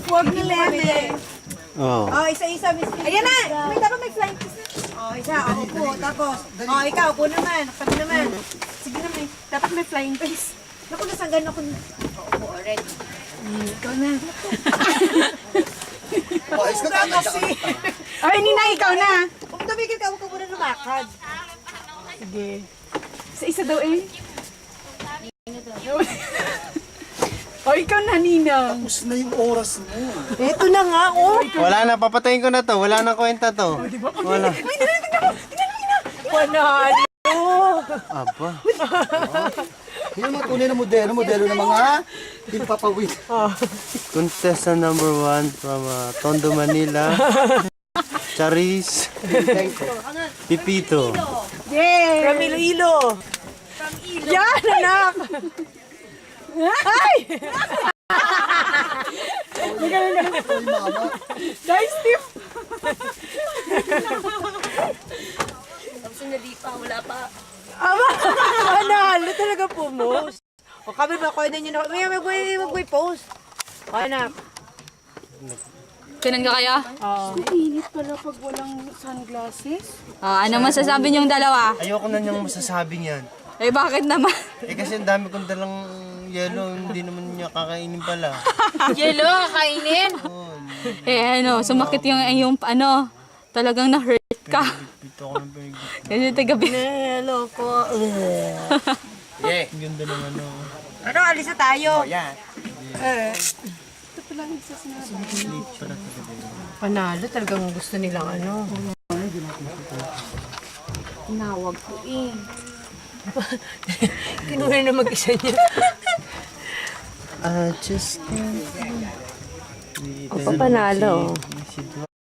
Huwag na leme. Oh. Oh, isa-isa, Miss Pili. Ayan na! May dapat may flying kiss na. Oh, isa. Oh, upo. Tapos, oh, ikaw, upo naman. Sabi naman. Sige na, may. Dapat may flying kiss. Naku, nasanggan ako. Upo, already. Ikaw na. Ayos ka Ikaw kasi. Ay, Nina, ikaw na. Kung tumigil ka, huwag ka muna lumakad. Sige. Isa daw eh. O, ikaw na, Nina. Tapos na yung oras mo. Ito na nga, oh. Wala na, papatayin ko na to. Wala na kwenta to. Wala. Panalo. Aba. Yung mga tunay na modelo ng mga pinapawid. Contestant number 1 from Tondo, Manila. Charis. Pipito. Yay! From Iloilo. Yan, anak! Ay! Nice tip! Tapos hindi pa, wala pa. Ama! Panalo talaga po, Mos. O kami ba, kuha na nyo na. May post. Kuha na. Kinan ka kaya? Init pala pag walang sunglasses. Ano masasabi niyong dalawa? Ayoko na niyang masasabing yan. Eh bakit naman? Eh kasi ang dami kong dalang yelo, hindi naman niya kakainin pala. Yelo, kainin? Eh ano, sumakit yung ano, talagang na-hurt ka. Pito ako ng pinag. Kasi tagabi. Hello ko. Yeah. Ang ganda ng ano. Ano, alis na tayo. Yan. Panalo, talagang gusto nilang ano. Tinawag ko eh. Kinuha na mag-isa niya. I just can't. Panalo.